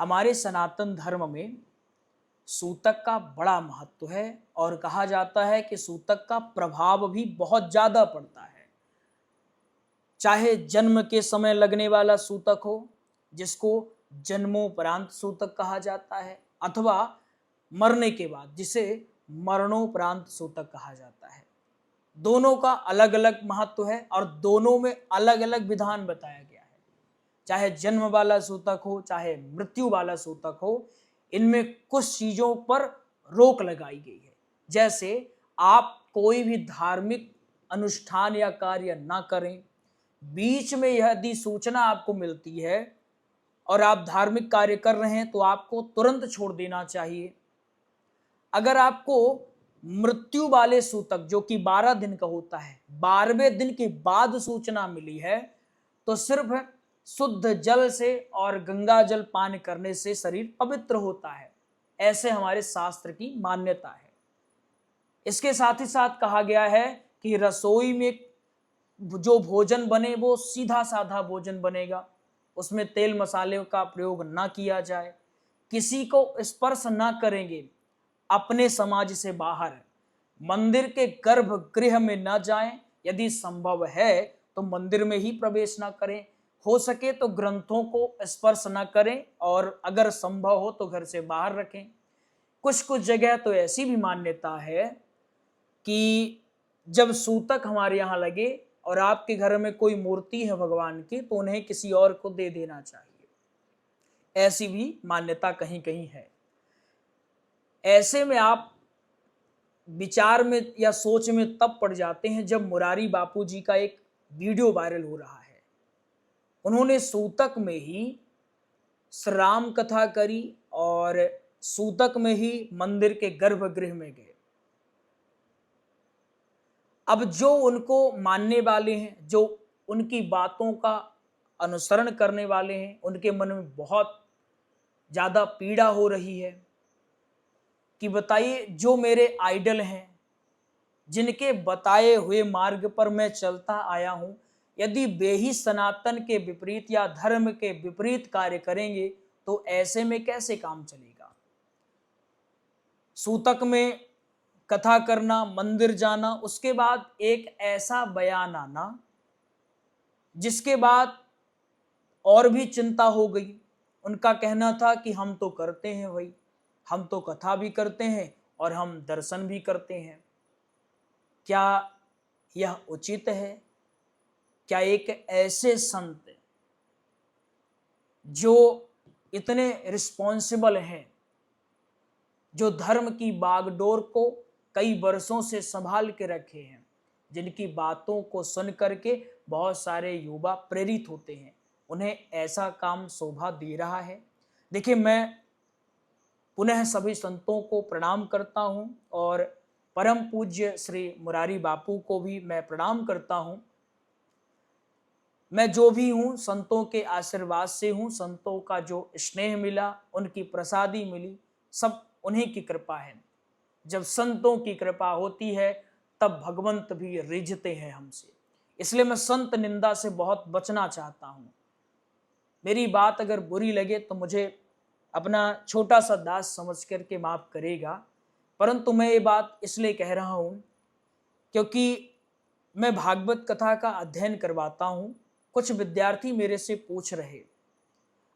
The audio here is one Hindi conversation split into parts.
हमारे सनातन धर्म में सूतक का बड़ा महत्व है और कहा जाता है कि सूतक का प्रभाव भी बहुत ज़्यादा पड़ता है। चाहे जन्म के समय लगने वाला सूतक हो, जिसको जन्मोपरांत सूतक कहा जाता है, अथवा मरने के बाद, जिसे मरणोपरांत सूतक कहा जाता है। दोनों का अलग अलग महत्व है और दोनों में अलग अलग विधान बताया गया है। चाहे जन्म वाला सूतक हो, चाहे मृत्यु वाला सूतक हो, इनमें कुछ चीजों पर रोक लगाई गई है। जैसे आप कोई भी धार्मिक अनुष्ठान या कार्य ना करें, बीच में यदि सूचना आपको मिलती है और आप धार्मिक कार्य कर रहे हैं तो आपको तुरंत छोड़ देना चाहिए। अगर आपको मृत्यु वाले सूतक, जो कि 12 दिन का होता है, 12वें दिन के बाद सूचना मिली है, तो सिर्फ शुद्ध जल से और गंगा जल पान करने से शरीर पवित्र होता है। ऐसे हमारे शास्त्र की मान्यता है। इसके साथ ही साथ कहा गया है कि रसोई में जो भोजन बने वो सीधा साधा भोजन बनेगा, उसमें तेल मसाले का प्रयोग ना किया जाए, किसी को स्पर्श ना करेंगे, अपने समाज से बाहर मंदिर के गर्भगृह में ना जाएं, यदि संभव है तो मंदिर में ही प्रवेश ना करें, हो सके तो ग्रंथों को स्पर्श ना करें और अगर संभव हो तो घर से बाहर रखें। कुछ कुछ जगह तो ऐसी भी मान्यता है कि जब सूतक हमारे यहाँ लगे और आपके घर में कोई मूर्ति है भगवान की, तो उन्हें किसी और को दे देना चाहिए। ऐसी भी मान्यता कहीं कहीं है। ऐसे में आप विचार में या सोच में तब पड़ जाते हैं जब मुरारी बापू जी का एक वीडियो वायरल हो रहा है। उन्होंने सूतक में ही राम कथा करी और सूतक में ही मंदिर के गर्भगृह में गए। अब जो उनको मानने वाले हैं, जो उनकी बातों का अनुसरण करने वाले हैं, उनके मन में बहुत ज़्यादा पीड़ा हो रही है कि बताइए, जो मेरे आइडल हैं, जिनके बताए हुए मार्ग पर मैं चलता आया हूं, यदि वे ही सनातन के विपरीत या धर्म के विपरीत कार्य करेंगे तो ऐसे में कैसे काम चलेगा। सूतक में कथा करना, मंदिर जाना, उसके बाद एक ऐसा बयान आना जिसके बाद और भी चिंता हो गई। उनका कहना था कि हम तो करते हैं भाई, हम तो कथा भी करते हैं और हम दर्शन भी करते हैं, क्या यह उचित है? क्या एक ऐसे संत जो इतने रिस्पॉन्सिबल हैं, जो धर्म की बागडोर को कई वर्षों से संभाल के रखे हैं, जिनकी बातों को सुन करके बहुत सारे युवा प्रेरित होते हैं, उन्हें ऐसा काम शोभा दे रहा है? देखिए, मैं पुनः सभी संतों को प्रणाम करता हूं और परम पूज्य श्री मुरारी बापू को भी मैं प्रणाम करता हूं। मैं जो भी हूं संतों के आशीर्वाद से हूं। संतों का जो स्नेह मिला, उनकी प्रसादी मिली, सब उन्हीं की कृपा है। जब संतों की कृपा होती है तब भगवंत भी रिझते हैं हमसे। इसलिए मैं संत निंदा से बहुत बचना चाहता हूं। मेरी बात अगर बुरी लगे तो मुझे अपना छोटा सा दास समझ करके माफ करेगा, परंतु मैं ये बात इसलिए कह रहा हूं क्योंकि मैं भागवत कथा का अध्ययन करवाता हूं। कुछ विद्यार्थी मेरे से पूछ रहे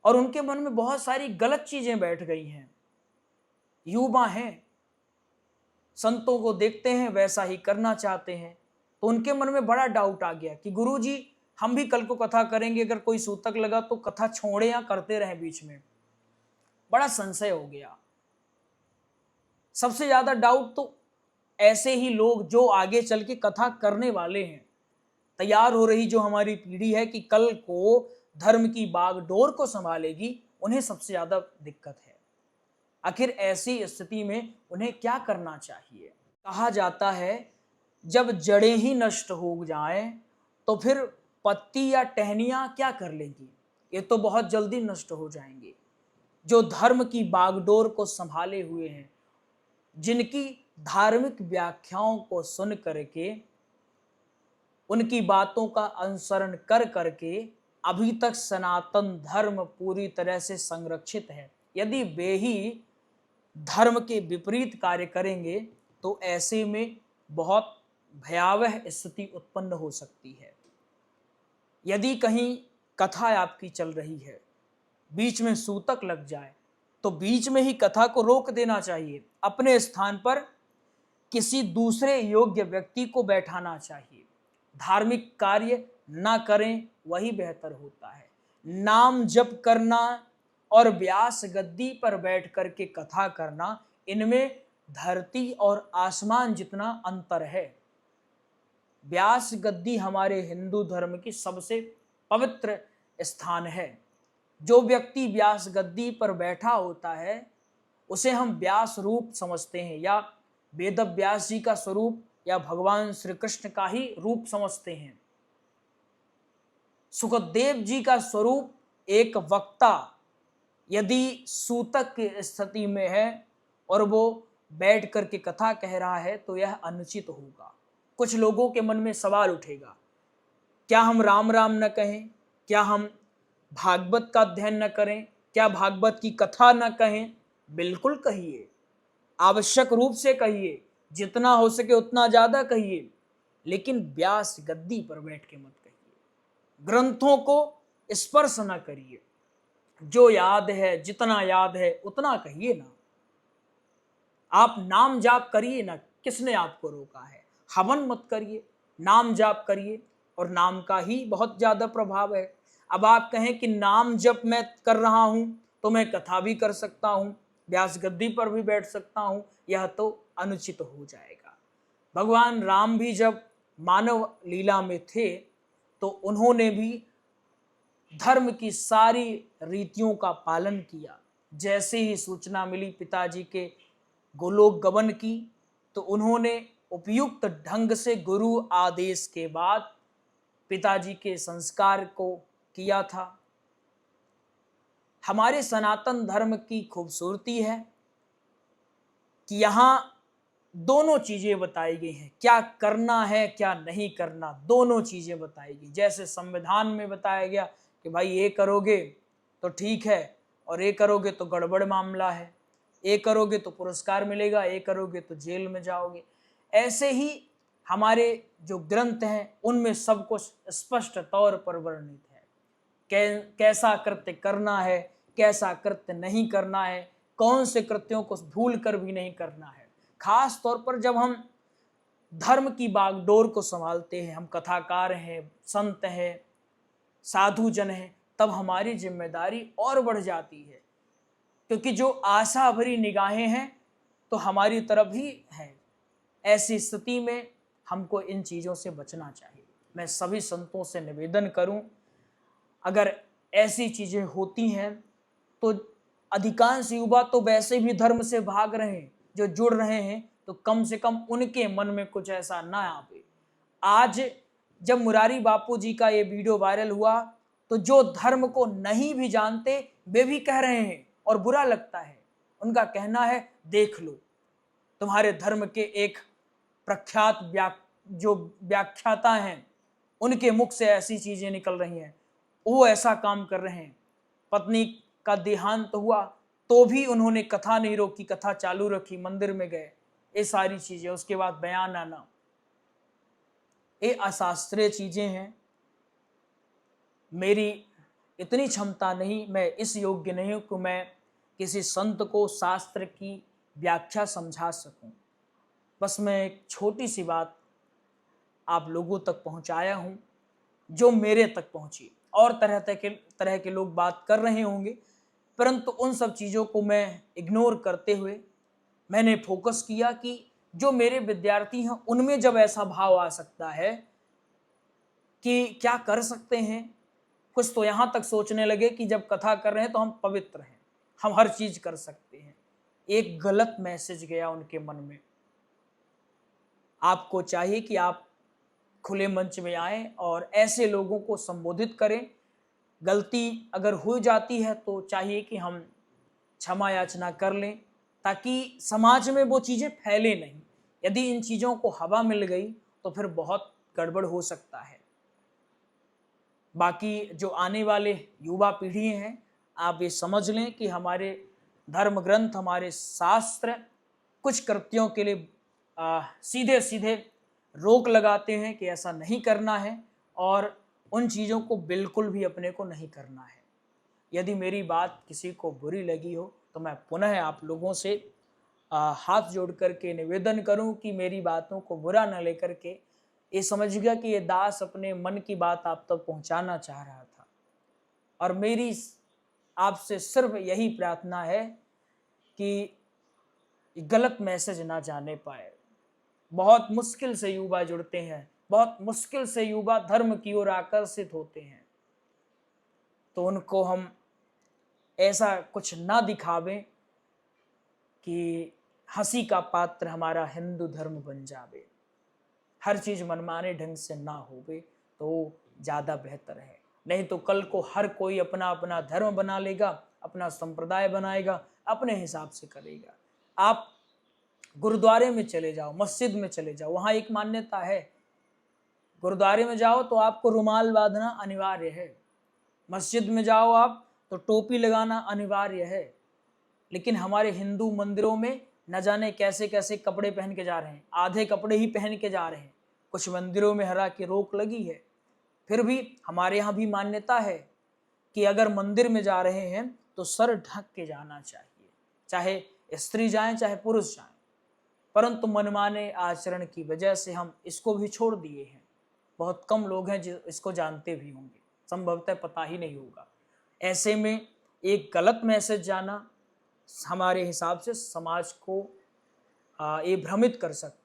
और उनके मन में बहुत सारी गलत चीजें बैठ गई हैं। युवा हैं, संतों को देखते हैं वैसा ही करना चाहते हैं, तो उनके मन में बड़ा डाउट आ गया कि गुरुजी, हम भी कल को कथा करेंगे, अगर कोई सूतक लगा तो कथा छोड़े या करते रहे बीच में। बड़ा संशय हो गया। सबसे ज्यादा डाउट तो ऐसे ही लोग जो आगे चल के कथा करने वाले हैं, तैयार हो रही जो हमारी पीढ़ी है कि कल को धर्म की बागडोर को संभालेगी, उन्हें सबसे ज्यादा दिक्कत है। आखिर ऐसी स्थिति में उन्हें क्या करना चाहिए? कहा जाता है जब जड़ें ही नष्ट हो जाएं तो फिर पत्ती या टहनियां क्या कर लेंगी? ये तो बहुत जल्दी नष्ट हो जाएंगे। जो धर्म की बागडोर को संभाले हुए हैं, जिनकी धार्मिक व्याख्याओं को सुन करके, उनकी बातों का अनुसरण कर करके अभी तक सनातन धर्म पूरी तरह से संरक्षित है। यदि वे ही धर्म के विपरीत कार्य करेंगे तो ऐसे में बहुत भयावह स्थिति उत्पन्न हो सकती है। यदि कहीं कथा आपकी चल रही है, बीच में सूतक लग जाए तो बीच में ही कथा को रोक देना चाहिए। अपने स्थान पर किसी दूसरे योग्य व्यक्ति को बैठाना चाहिए। धार्मिक कार्य ना करें, वही बेहतर होता है। नाम जप करना और व्यास गद्दी पर बैठ करके कथा करना, इनमें धरती और आसमान जितना अंतर है। व्यास गद्दी हमारे हिंदू धर्म की सबसे पवित्र स्थान है। जो व्यक्ति व्यास गद्दी पर बैठा होता है उसे हम व्यास रूप समझते हैं, या वेद व्यास जी का स्वरूप, या भगवान श्री कृष्ण का ही रूप समझते हैं। सुखदेव जी का स्वरूप एक वक्ता यदि सूतक की स्थिति में है और वो बैठ करके कथा कह रहा है तो यह अनुचित होगा। कुछ लोगों के मन में सवाल उठेगा, क्या हम राम राम न कहें? क्या हम भागवत का अध्ययन न करें? क्या भागवत की कथा न कहें? बिल्कुल कहिए, आवश्यक रूप से कहिए, जितना हो सके उतना ज्यादा कहिए, लेकिन व्यास गद्दी पर बैठ के मत कहिए। ग्रंथों को स्पर्श न करिए। जो याद है, जितना याद है उतना कहिए ना। आप नाम जाप करिए ना, किसने आपको रोका है? हवन मत करिए, नाम जाप करिए, और नाम का ही बहुत ज्यादा प्रभाव है। अब आप कहें कि नाम जप मैं कर रहा हूं तो मैं कथा भी कर सकता हूं, व्यास गद्दी पर भी बैठ सकता हूं, यह तो अनुचित हो जाएगा। भगवान राम भी जब मानव लीला में थे तो उन्होंने भी धर्म की सारी रीतियों का पालन किया। जैसे ही सूचना मिली पिताजी के गोलोक गमन की, तो उन्होंने उपयुक्त ढंग से गुरु आदेश के बाद पिताजी के संस्कार को किया था। हमारे सनातन धर्म की खूबसूरती है कि यहाँ दोनों चीजें बताई गई हैं। क्या करना है, क्या नहीं करना, दोनों चीजें बताई गई। जैसे संविधान में बताया गया कि भाई ये करोगे तो ठीक है, और ये करोगे तो गड़बड़ मामला है, ये करोगे तो पुरस्कार मिलेगा, ये करोगे तो जेल में जाओगे। ऐसे ही हमारे जो ग्रंथ हैं उनमें सब कुछ स्पष्ट तौर पर वर्णित है। कैसा कृत्य करना है, कैसा कृत्य नहीं करना है, कौन से कृत्यों को भूल कर भी नहीं करना है। खास तौर पर जब हम धर्म की बागडोर को संभालते हैं, हम कथाकार हैं, संत हैं, साधु जन हैं, तब हमारी जिम्मेदारी और बढ़ जाती है, क्योंकि जो आशा भरी निगाहें हैं तो हमारी तरफ ही है। ऐसी स्थिति में हमको इन चीज़ों से बचना चाहिए। मैं सभी संतों से निवेदन करूं, अगर ऐसी चीज़ें होती हैं तो अधिकांश युवा तो वैसे भी धर्म से भाग रहे हैं, जो जुड़ रहे हैं तो कम से कम उनके मन में कुछ ऐसा ना आवे। आज जब मुरारी बापू जी का ये वीडियो वायरल हुआ तो जो धर्म को नहीं भी जानते वे भी कह रहे हैं, और बुरा लगता है। उनका कहना है, देख लो तुम्हारे धर्म के एक प्रख्यात जो व्याख्याता हैं उनके मुख से ऐसी चीजें निकल रही हैं, वो ऐसा काम कर रहे हैं। पत्नी का देहांत हुआ तो भी उन्होंने कथा नहीं रोकी, कथा चालू रखी, मंदिर में गए, ये सारी चीजें, उसके बाद बयान आना, ये अशास्त्रीय चीजें हैं। मेरी इतनी क्षमता नहीं, मैं इस योग्य नहीं हूं कि मैं किसी संत को शास्त्र की व्याख्या समझा सकूं। बस मैं एक छोटी सी बात आप लोगों तक पहुंचाया हूं जो मेरे तक पहुंची। और तरह के लोग बात कर रहे होंगे, परंतु उन सब चीज़ों को मैं इग्नोर करते हुए मैंने फोकस किया कि जो मेरे विद्यार्थी हैं उनमें जब ऐसा भाव आ सकता है कि क्या कर सकते हैं, कुछ तो यहाँ तक सोचने लगे कि जब कथा कर रहे हैं तो हम पवित्र हैं, हम हर चीज़ कर सकते हैं। एक गलत मैसेज गया उनके मन में। आपको चाहिए कि आप खुले मंच में आएं और ऐसे लोगों को संबोधित करें। गलती अगर हो जाती है तो चाहिए कि हम क्षमा याचना कर लें, ताकि समाज में वो चीज़ें फैले नहीं। यदि इन चीज़ों को हवा मिल गई तो फिर बहुत गड़बड़ हो सकता है। बाकी जो आने वाले युवा पीढ़ी हैं, आप ये समझ लें कि हमारे धर्म ग्रंथ, हमारे शास्त्र कुछ कृत्यों के लिए सीधे सीधे रोक लगाते हैं कि ऐसा नहीं करना है, और उन चीज़ों को बिल्कुल भी अपने को नहीं करना है। यदि मेरी बात किसी को बुरी लगी हो तो मैं पुनः आप लोगों से हाथ जोड़ करके निवेदन करूं कि मेरी बातों को बुरा न लेकर के ये समझिएगा कि ये दास अपने मन की बात आप तक पहुंचाना चाह रहा था, और मेरी आपसे सिर्फ यही प्रार्थना है कि गलत मैसेज ना जाने पाए। बहुत मुश्किल से युवा जुड़ते हैं, बहुत मुश्किल से युवा धर्म की ओर आकर्षित होते हैं, तो उनको हम ऐसा कुछ ना दिखावें कि हंसी का पात्र हमारा हिंदू धर्म बन जावे। हर चीज मनमाने ढंग से ना होवे तो ज़्यादा बेहतर है, नहीं तो कल को हर कोई अपना अपना धर्म बना लेगा, अपना संप्रदाय बनाएगा, अपने हिसाब से करेगा। आप गुरुद्वारे में चले जाओ, मस्जिद में चले जाओ, वहाँ एक मान्यता है, गुरुद्वारे में जाओ तो आपको रुमाल बांधना अनिवार्य है, मस्जिद में जाओ आप तो टोपी लगाना अनिवार्य है। लेकिन हमारे हिंदू मंदिरों में न जाने कैसे कैसे कपड़े पहन के जा रहे हैं, आधे कपड़े ही पहन के जा रहे हैं। कुछ मंदिरों में हरा की रोक लगी है, फिर भी हमारे यहाँ भी मान्यता है कि अगर मंदिर में जा रहे हैं तो सर ढक के जाना चाहिए, चाहे स्त्री जाएं चाहे पुरुष जाएं। परंतु मनमाने आचरण की वजह से हम इसको भी छोड़ दिए हैं। बहुत कम लोग हैं जो इसको जानते भी होंगे, संभवतः पता ही नहीं होगा। ऐसे में एक गलत मैसेज जाना हमारे हिसाब से समाज को ये भ्रमित कर सकता है।